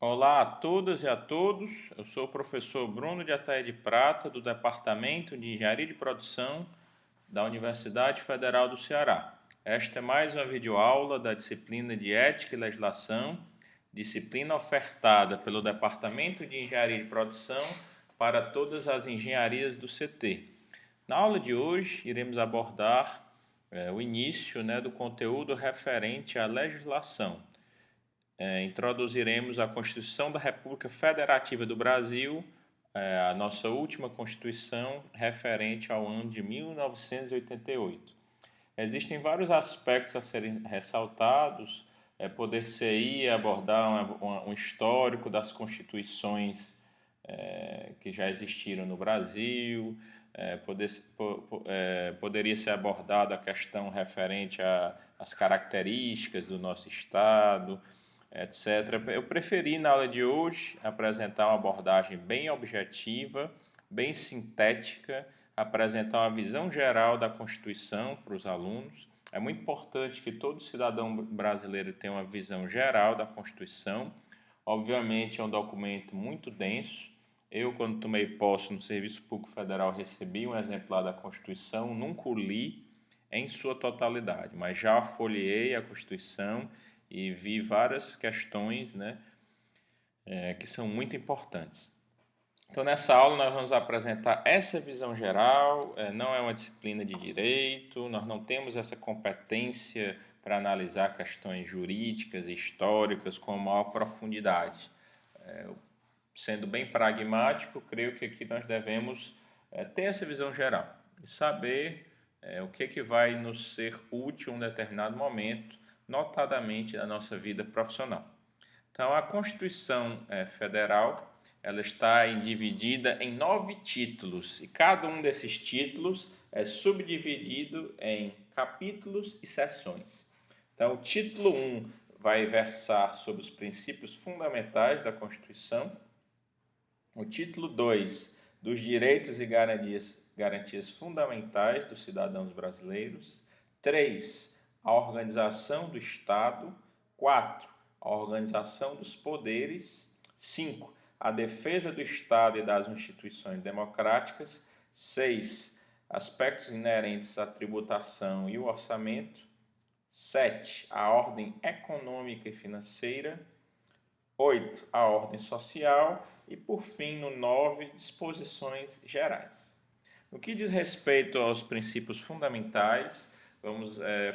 Olá a todas e a todos, eu sou o professor Bruno de Ataia de Prata, do Departamento de Engenharia de Produção da Universidade Federal do Ceará. Esta é mais uma videoaula da disciplina de Ética e Legislação, disciplina ofertada pelo Departamento de Engenharia de Produção para todas as engenharias do CT. Na aula de hoje, iremos abordar o início do conteúdo referente à legislação. Introduziremos a Constituição da República Federativa do Brasil, a nossa última Constituição referente ao ano de 1988. Existem vários aspectos a serem ressaltados, poder-se-ia abordar um histórico das constituições que já existiram no Brasil, poderia ser abordada a questão referente às características do nosso Estado, etc. Eu preferi, na aula de hoje, apresentar uma abordagem bem objetiva, bem sintética, apresentar uma visão geral da Constituição para os alunos. É muito importante que todo cidadão brasileiro tenha uma visão geral da Constituição. Obviamente, é um documento muito denso. Eu, quando tomei posse no Serviço Público Federal, recebi um exemplar da Constituição, nunca o li em sua totalidade, mas já folheei a Constituição e vi várias questões que são muito importantes. Então, nessa aula, nós vamos apresentar essa visão geral. Não é uma disciplina de direito, nós não temos essa competência para analisar questões jurídicas e históricas com maior profundidade. Sendo bem pragmático, creio que aqui nós devemos ter essa visão geral e saber o que vai nos ser útil em um determinado momento, notadamente na nossa vida profissional. Então, a Constituição Federal ela está dividida em 9 títulos e cada um desses títulos é subdividido em capítulos e seções. Então, o título 1 vai versar sobre os princípios fundamentais da Constituição. O título 2, dos direitos e garantias fundamentais dos cidadãos brasileiros. 3, a organização do Estado. 4, a organização dos poderes. 5, a defesa do Estado e das instituições democráticas. 6, aspectos inerentes à tributação e o orçamento. 7, a ordem econômica e financeira. 8, a ordem social e, por fim, no 9, disposições gerais. No que diz respeito aos princípios fundamentais,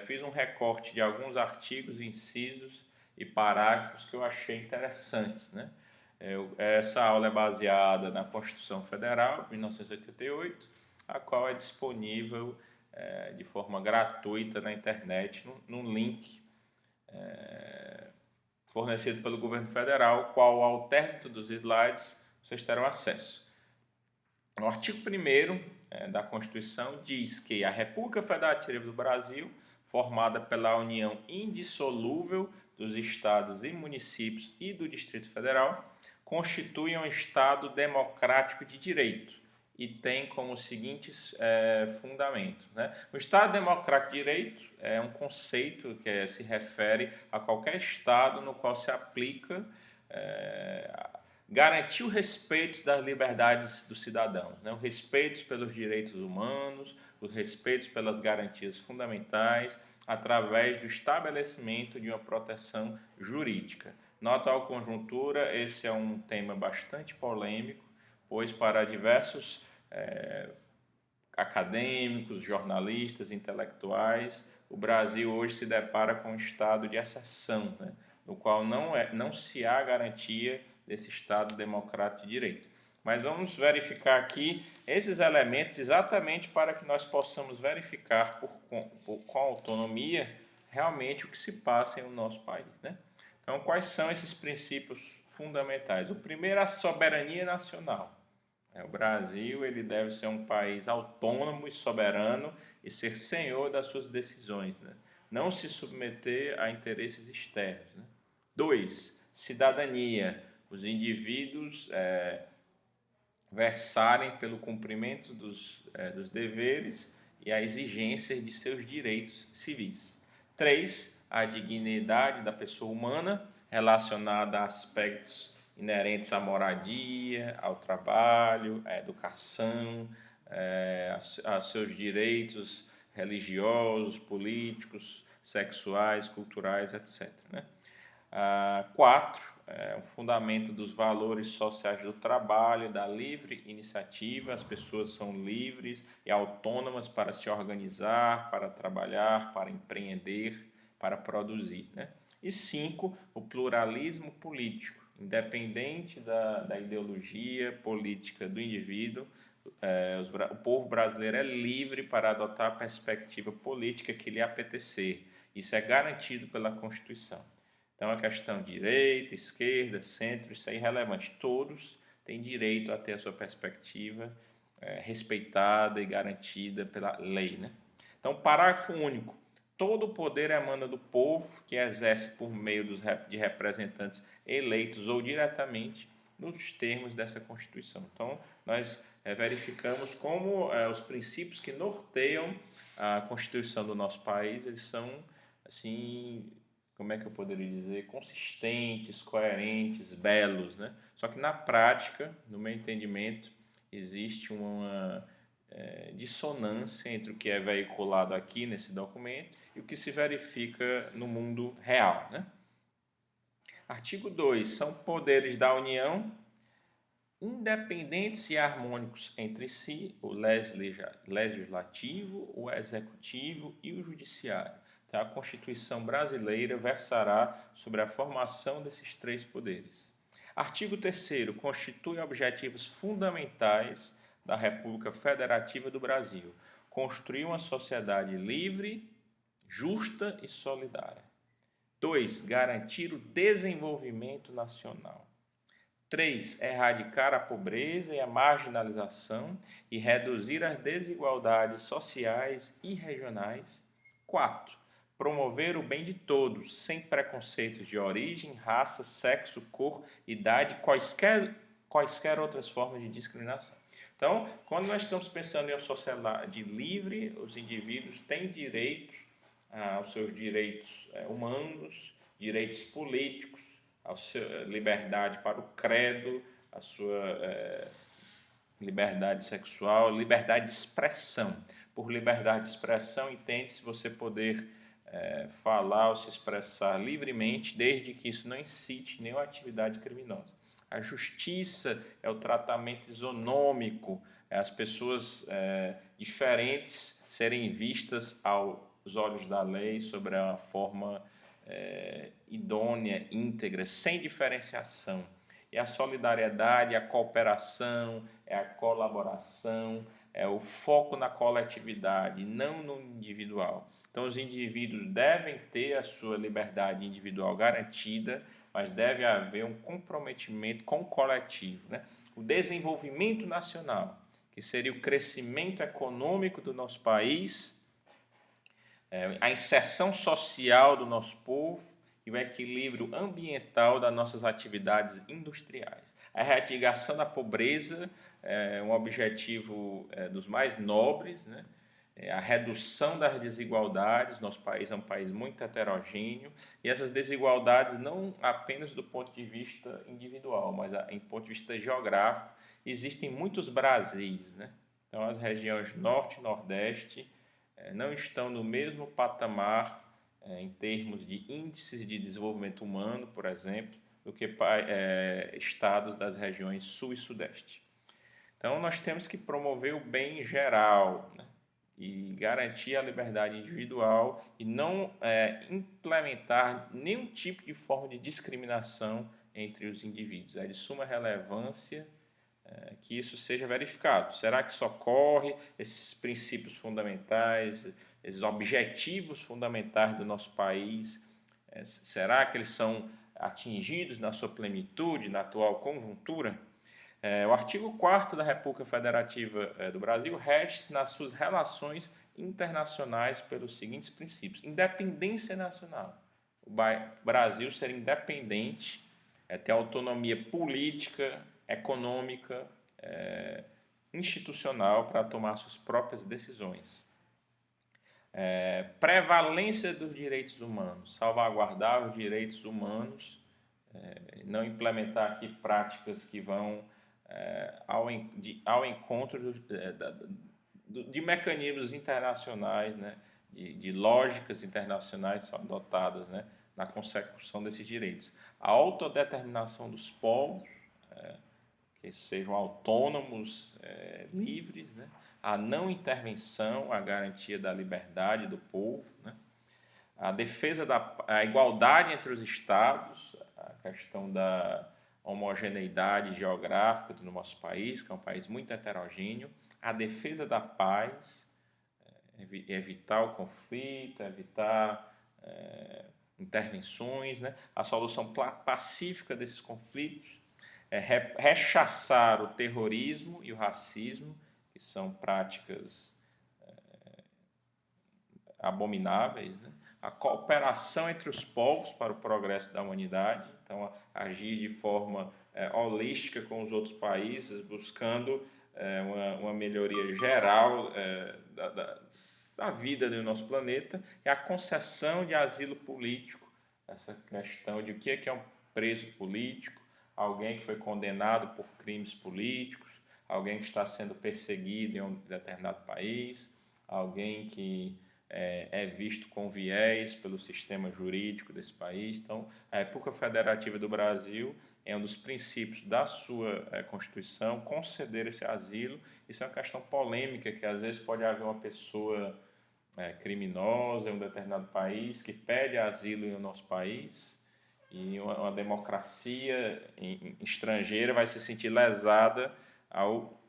fiz um recorte de alguns artigos, incisos e parágrafos que eu achei interessantes. Essa aula é baseada na Constituição Federal, de 1988, a qual é disponível de forma gratuita na internet, num link fornecido pelo governo federal, qual ao término dos slides vocês terão acesso. O artigo 1º da Constituição diz que a República Federativa do Brasil, formada pela união indissolúvel dos estados e municípios e do Distrito Federal, constitui um Estado democrático de direito e tem como os seguintes fundamentos. O Estado democrático de direito é um conceito que se refere a qualquer Estado no qual se aplica garantir o respeito das liberdades dos cidadãos, o respeito pelos direitos humanos, o respeito pelas garantias fundamentais, através do estabelecimento de uma proteção jurídica. Na atual conjuntura, esse é um tema bastante polêmico, pois para diversos acadêmicos, jornalistas, intelectuais, o Brasil hoje se depara com um estado de exceção, no qual não se há garantia desse Estado democrático de direito. Mas vamos verificar aqui esses elementos exatamente para que nós possamos verificar com autonomia realmente o que se passa em nosso país. Então, quais são esses princípios fundamentais? O primeiro é a soberania nacional. O Brasil ele deve ser um país autônomo e soberano e ser senhor das suas decisões, não se submeter a interesses externos. 2, cidadania. Os indivíduos versarem pelo cumprimento dos deveres e a exigência de seus direitos civis. 3, a dignidade da pessoa humana relacionada a aspectos inerentes à moradia, ao trabalho, à educação, a seus direitos religiosos, políticos, sexuais, culturais, etc. Né? 4, um fundamento dos valores sociais do trabalho, da livre iniciativa. As pessoas são livres e autônomas para se organizar, para trabalhar, para empreender, para produzir. Né? E 5, o pluralismo político. Independente da ideologia política do indivíduo, o povo brasileiro é livre para adotar a perspectiva política que lhe apetecer. Isso é garantido pela Constituição. Então, a questão de direita, esquerda, centro, isso é irrelevante. Todos têm direito a ter a sua perspectiva respeitada e garantida pela lei. Né? Então, parágrafo único. Todo o poder emana do povo, que exerce por meio de representantes eleitos ou diretamente nos termos dessa Constituição. Então, nós verificamos como os princípios que norteiam a Constituição do nosso país, eles são, assim, como é que eu poderia dizer, consistentes, coerentes, belos, né? Só que na prática, no meu entendimento, existe uma dissonância entre o que é veiculado aqui nesse documento e o que se verifica no mundo real, né? Artigo 2. São poderes da União independentes e harmônicos entre si, o legislativo, o executivo e o judiciário. Então, a Constituição brasileira versará sobre a formação desses 3 poderes. Artigo 3º. Constitui objetivos fundamentais da República Federativa do Brasil. Construir uma sociedade livre, justa e solidária. 2. Garantir o desenvolvimento nacional. 3. Erradicar a pobreza e a marginalização e reduzir as desigualdades sociais e regionais. 4. Promover o bem de todos, sem preconceitos de origem, raça, sexo, cor, idade, quaisquer outras formas de discriminação. Então, quando nós estamos pensando em uma sociedade livre, os indivíduos têm direito aos seus direitos humanos, direitos políticos, a sua liberdade para o credo, a sua liberdade sexual, liberdade de expressão. Por liberdade de expressão, entende-se você poder falar ou se expressar livremente, desde que isso não incite nenhuma atividade criminosa. A justiça é o tratamento isonômico, as pessoas diferentes serem vistas aos olhos da lei sobre a forma idônea, íntegra, sem diferenciação. E a solidariedade, a cooperação, a colaboração, é o foco na coletividade, não no individual. Então, os indivíduos devem ter a sua liberdade individual garantida, mas deve haver um comprometimento com o coletivo. Né? O desenvolvimento nacional, que seria o crescimento econômico do nosso país, a inserção social do nosso povo e o equilíbrio ambiental das nossas atividades industriais. A erradicação da pobreza é um objetivo dos mais nobres, né? A redução das desigualdades. Nosso país é um país muito heterogêneo e essas desigualdades não apenas do ponto de vista individual, mas em ponto de vista geográfico. Existem muitos Brasis, né? Então, as regiões Norte e Nordeste não estão no mesmo patamar em termos de índices de desenvolvimento humano, por exemplo, do que estados das regiões Sul e Sudeste. Então, nós temos que promover o bem geral, né? E garantir a liberdade individual e não implementar nenhum tipo de forma de discriminação entre os indivíduos. É de suma relevância que isso seja verificado. Será que socorre esses princípios fundamentais, esses objetivos fundamentais do nosso país? Será que eles são atingidos na sua plenitude, na atual conjuntura? O artigo 4º da República Federativa do Brasil rege-se nas suas relações internacionais pelos seguintes princípios. Independência nacional. O Brasil ser independente, ter autonomia política, econômica, institucional para tomar suas próprias decisões. Prevalência dos direitos humanos, salvaguardar os direitos humanos não implementar aqui práticas que vão ao encontro de mecanismos internacionais, né, de lógicas internacionais são adotadas, né, na consecução desses direitos. A autodeterminação dos povos, que sejam autônomos, livres, né, a não intervenção, a garantia da liberdade do povo, né, a defesa a igualdade entre os estados, a questão da homogeneidade geográfica do nosso país, que é um país muito heterogêneo, a defesa da paz, evitar o conflito, evitar intervenções, né? A solução pacífica desses conflitos, rechaçar o terrorismo e o racismo, que são práticas abomináveis, né? A cooperação entre os povos para o progresso da humanidade, então agir de forma holística com os outros países, buscando uma melhoria geral da vida do nosso planeta, e a concessão de asilo político, essa questão de o que é um preso político, alguém que foi condenado por crimes políticos, alguém que está sendo perseguido em um determinado país, alguém que é visto com viés pelo sistema jurídico desse país. Então, a República Federativa do Brasil é um dos princípios da sua Constituição conceder esse asilo. Isso é uma questão polêmica, que às vezes pode haver uma pessoa criminosa em um determinado país que pede asilo no nosso país, e uma democracia estrangeira vai se sentir lesada ao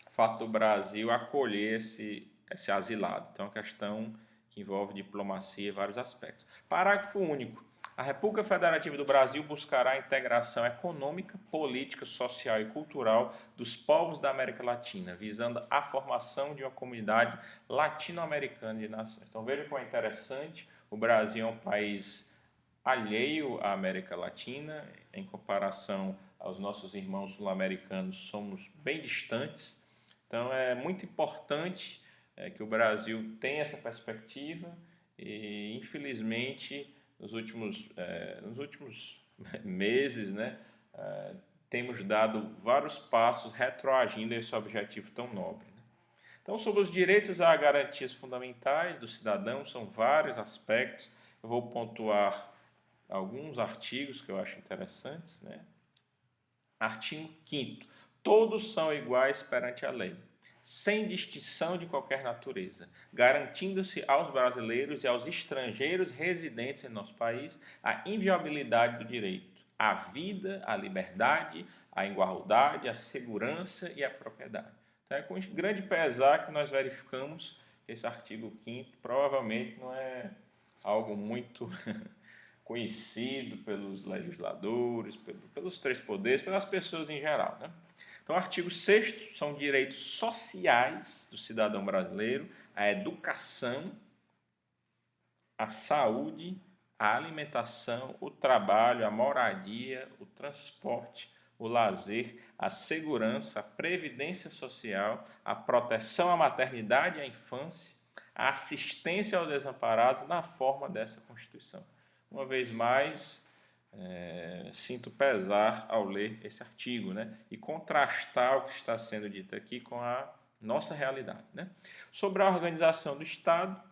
fato do Brasil acolher esse asilado. Então, é uma questão que envolve diplomacia e vários aspectos. Parágrafo único. A República Federativa do Brasil buscará a integração econômica, política, social e cultural dos povos da América Latina, visando a formação de uma comunidade latino-americana de nações. Então, veja como é interessante. O Brasil é um país alheio à América Latina, em comparação aos nossos irmãos sul-americanos, somos bem distantes. Então, é muito importante que o Brasil tenha essa perspectiva e, infelizmente, nos últimos meses, né, temos dado vários passos retroagindo a esse objetivo tão nobre. Né? Então, sobre os direitos e garantias fundamentais do cidadão, são vários aspectos. Eu vou pontuar alguns artigos que eu acho interessantes. Né? Artigo 5º. Todos são iguais perante a lei, sem distinção de qualquer natureza, garantindo-se aos brasileiros e aos estrangeiros residentes em nosso país a inviolabilidade do direito à vida, à liberdade, à igualdade, à segurança e à propriedade. Então é com grande pesar que nós verificamos que esse artigo 5º provavelmente não é algo muito conhecido pelos legisladores, pelos três poderes, pelas pessoas em geral, né? Então, o artigo 6º são direitos sociais do cidadão brasileiro, a educação, a saúde, a alimentação, o trabalho, a moradia, o transporte, o lazer, a segurança, a previdência social, a proteção à maternidade e à infância, a assistência aos desamparados na forma dessa Constituição. Uma vez mais, sinto pesar ao ler esse artigo, né? E contrastar o que está sendo dito aqui com a nossa realidade. Né? Sobre a organização do Estado,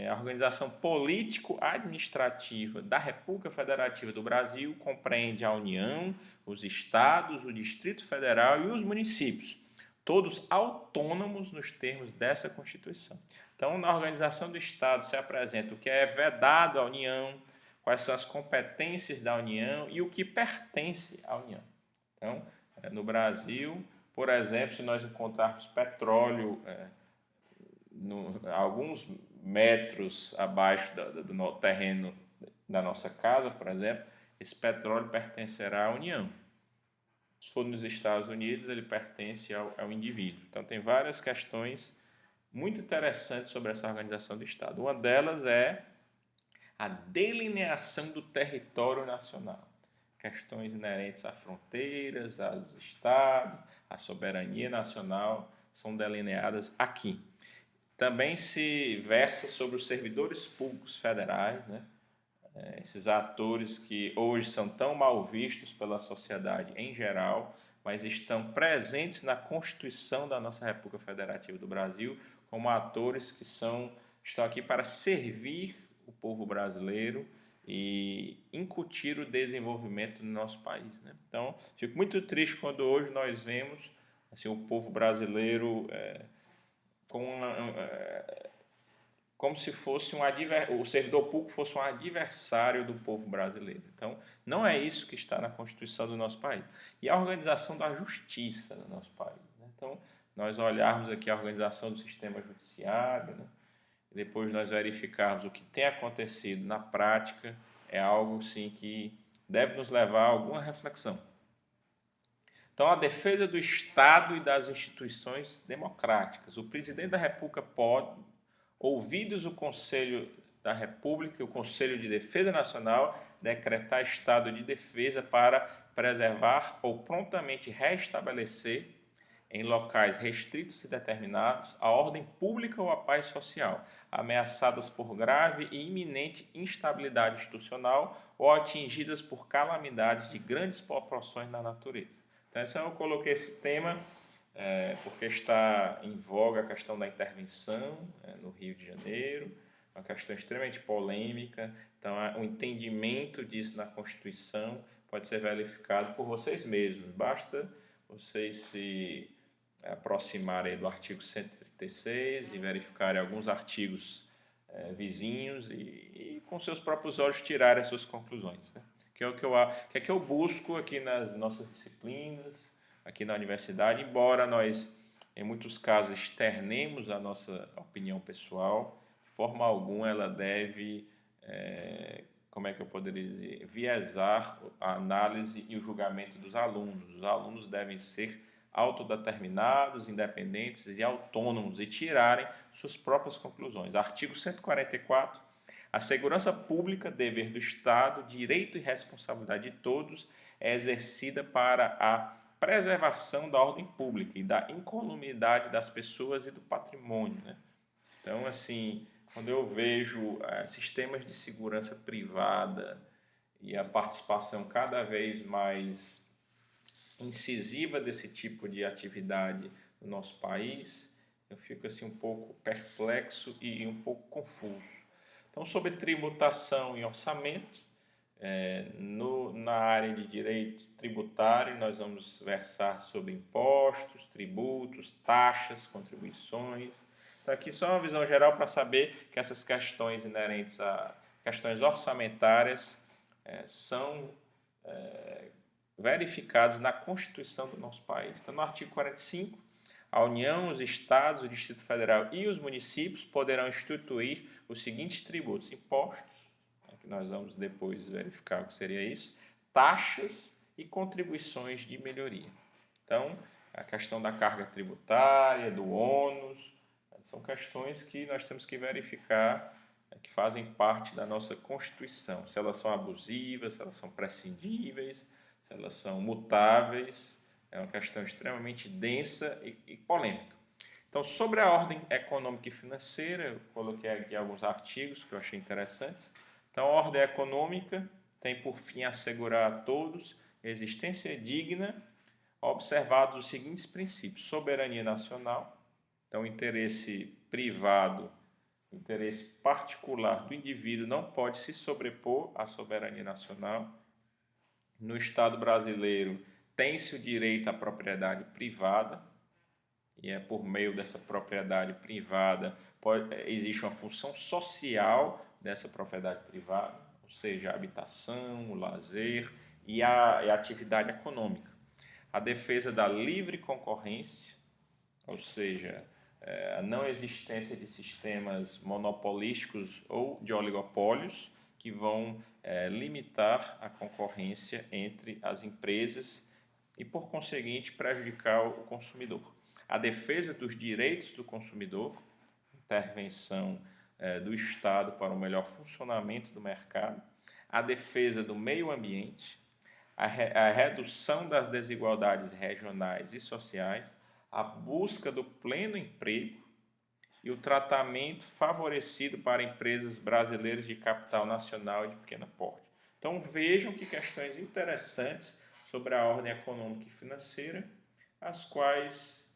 a organização político-administrativa da República Federativa do Brasil compreende a União, os Estados, o Distrito Federal e os municípios, todos autônomos nos termos dessa Constituição. Então, na organização do Estado se apresenta o que é vedado à União, quais são as competências da União e o que pertence à União. Então, no Brasil, por exemplo, se nós encontrarmos petróleo alguns metros abaixo do terreno da nossa casa, por exemplo, esse petróleo pertencerá à União. Se for nos Estados Unidos, ele pertence ao indivíduo. Então, tem várias questões muito interessantes sobre essa organização do Estado. Uma delas é a delineação do território nacional. Questões inerentes a fronteiras, aos estados, à soberania nacional são delineadas aqui. Também se versa sobre os servidores públicos federais, né? esses atores que hoje são tão mal vistos pela sociedade em geral, mas estão presentes na Constituição da nossa República Federativa do Brasil como atores que estão aqui para servir o povo brasileiro e incutir o desenvolvimento no nosso país, né? Então, fico muito triste quando hoje nós vemos assim, o povo brasileiro com como se fosse o servidor público fosse um adversário do povo brasileiro. Então, não é isso que está na Constituição do nosso país. E a organização da justiça do nosso país, né? Então, nós olharmos aqui a organização do sistema judiciário, né? E depois nós verificarmos o que tem acontecido na prática, é algo sim que deve nos levar a alguma reflexão. Então, a defesa do Estado e das instituições democráticas. O presidente da República pode, ouvidos o Conselho da República e o Conselho de Defesa Nacional, decretar estado de defesa para preservar ou prontamente restabelecer, em locais restritos e determinados, a ordem pública ou a paz social, ameaçadas por grave e iminente instabilidade institucional ou atingidas por calamidades de grandes proporções na natureza. Então, eu coloquei esse tema porque está em voga a questão da intervenção no Rio de Janeiro, uma questão extremamente polêmica. Então, o entendimento disso na Constituição pode ser verificado por vocês mesmos. Basta vocês se aproximarem do artigo 136 e verificarem alguns artigos vizinhos e com seus próprios olhos tirarem as suas conclusões, né? Que é o que eu busco aqui nas nossas disciplinas, aqui na universidade, embora nós, em muitos casos, externemos a nossa opinião pessoal, de forma alguma ela deve, como é que eu poderia dizer, viesar a análise e o julgamento dos alunos. Os alunos devem ser autodeterminados, independentes e autônomos e tirarem suas próprias conclusões. Artigo 144. A segurança pública, dever do Estado, direito e responsabilidade de todos, é exercida para a preservação da ordem pública e da incolumidade das pessoas e do patrimônio, né? Então, assim, quando eu vejo sistemas de segurança privada e a participação cada vez mais incisiva desse tipo de atividade no nosso país, eu fico assim um pouco perplexo e um pouco confuso. Então, sobre tributação e orçamento, na área de direito tributário, nós vamos versar sobre impostos, tributos, taxas, contribuições. Então, aqui só uma visão geral para saber que essas questões inerentes a questões orçamentárias são verificadas na Constituição do nosso país. Então, no artigo 45, a União, os Estados, o Distrito Federal e os municípios poderão instituir os seguintes tributos: impostos, que nós vamos depois verificar o que seria isso, taxas e contribuições de melhoria. Então, a questão da carga tributária, do ônus, são questões que nós temos que verificar, que fazem parte da nossa Constituição, se elas são abusivas, se elas são prescindíveis, se elas são mutáveis. É uma questão extremamente densa e polêmica. Então, sobre a ordem econômica e financeira, eu coloquei aqui alguns artigos que eu achei interessantes. Então, a ordem econômica tem por fim assegurar a todos existência digna, observados os seguintes princípios: soberania nacional, então, o interesse privado, o interesse particular do indivíduo não pode se sobrepor à soberania nacional. No Estado brasileiro, tem-se o direito à propriedade privada, e é por meio dessa propriedade privada existe uma função social dessa propriedade privada, ou seja, a habitação, o lazer e a atividade econômica. A defesa da livre concorrência, ou seja, a não existência de sistemas monopolísticos ou de oligopólios que vão limitar a concorrência entre as empresas e, por conseguinte, prejudicar o consumidor. A defesa dos direitos do consumidor, intervenção do Estado para o melhor funcionamento do mercado, a defesa do meio ambiente, a redução das desigualdades regionais e sociais, a busca do pleno emprego e o tratamento favorecido para empresas brasileiras de capital nacional e de pequeno porte. Então vejam que questões interessantes sobre a ordem econômica e financeira, as quais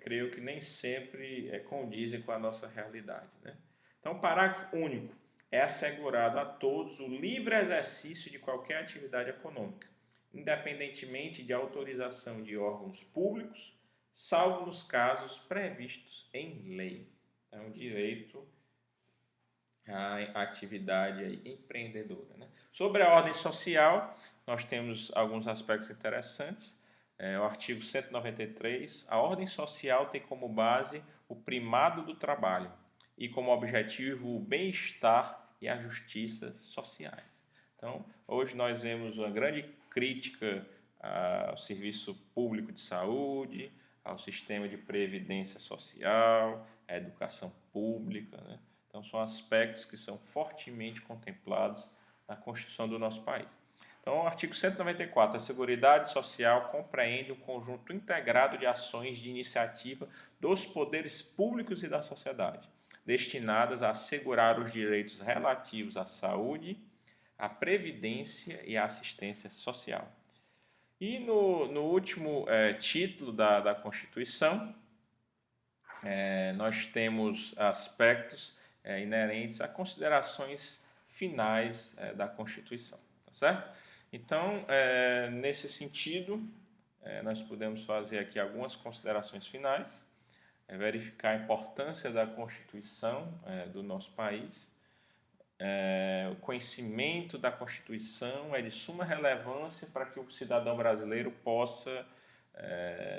creio que nem sempre condizem com a nossa realidade, né? Então, parágrafo único. É assegurado a todos o livre exercício de qualquer atividade econômica, independentemente de autorização de órgãos públicos, salvo nos casos previstos em lei. É um direito à atividade aí empreendedora, né? Sobre a ordem social, nós temos alguns aspectos interessantes. O artigo 193, a ordem social tem como base o primado do trabalho e como objetivo o bem-estar e a justiça sociais. Então, hoje nós vemos uma grande crítica ao serviço público de saúde, ao sistema de previdência social, à educação pública, né? Então, são aspectos que são fortemente contemplados na Constituição do nosso país. Então, o artigo 194, a Seguridade Social compreende um conjunto integrado de ações de iniciativa dos poderes públicos e da sociedade, destinadas a assegurar os direitos relativos à saúde, à previdência e à assistência social. E no último título da Constituição, nós temos aspectos inerentes a considerações finais da Constituição, tá certo? Então, nesse sentido, nós podemos fazer aqui algumas considerações finais, verificar a importância da Constituição do nosso país. O conhecimento da Constituição é de suma relevância para que o cidadão brasileiro possa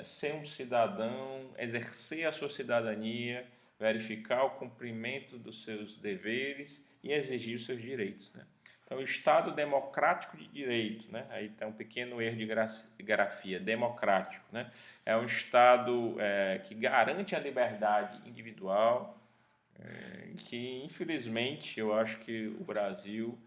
ser um cidadão, exercer a sua cidadania, verificar o cumprimento dos seus deveres e exigir os seus direitos, né? Então, o Estado democrático de direito, né? Aí tem um pequeno erro de grafia, democrático, né? É um Estado que garante a liberdade individual, que infelizmente eu acho que o Brasil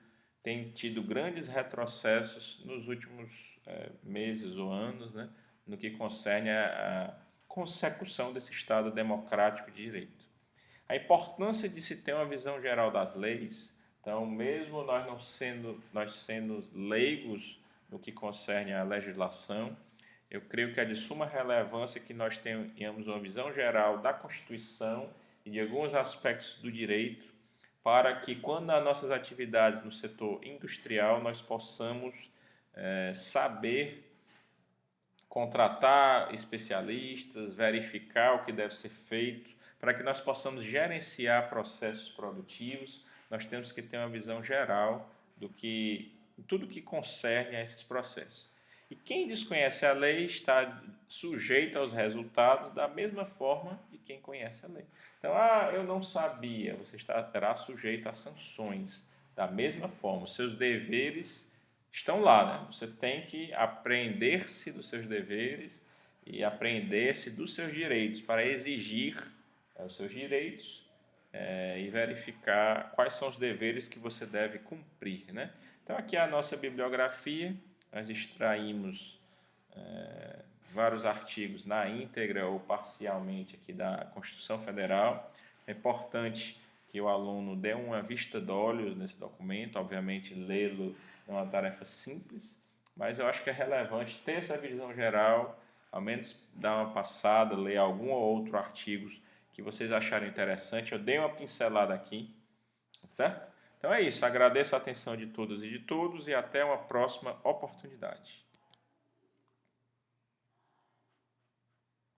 tem tido grandes retrocessos nos últimos meses ou anos, né? No que concerne a consecução desse Estado democrático de direito. A importância de se ter uma visão geral das leis. Então, mesmo nós sendo leigos no que concerne à legislação, eu creio que é de suma relevância que nós tenhamos uma visão geral da Constituição e de alguns aspectos do direito, para que quando nas nossas atividades no setor industrial nós possamos saber contratar especialistas, verificar o que deve ser feito, para que nós possamos gerenciar processos produtivos. Nós temos que ter uma visão geral do que tudo que concerne a esses processos. E quem desconhece a lei está sujeito aos resultados da mesma forma de quem conhece a lei. Então, eu não sabia, você estará sujeito a sanções da mesma forma. Os seus deveres estão lá, né? Você tem que aprender-se dos seus deveres e aprender-se dos seus direitos para exigir os seus direitos e verificar quais são os deveres que você deve cumprir, né? Então, aqui é a nossa bibliografia. Nós extraímos vários artigos na íntegra ou parcialmente aqui da Constituição Federal. É importante que o aluno dê uma vista de olhos nesse documento. Obviamente, lê-lo é uma tarefa simples, mas eu acho que é relevante ter essa visão geral, ao menos dar uma passada, ler algum ou outro artigo que vocês acharem interessante. Eu dei uma pincelada aqui, certo? Então é isso, agradeço a atenção de todos e de todos e até uma próxima oportunidade.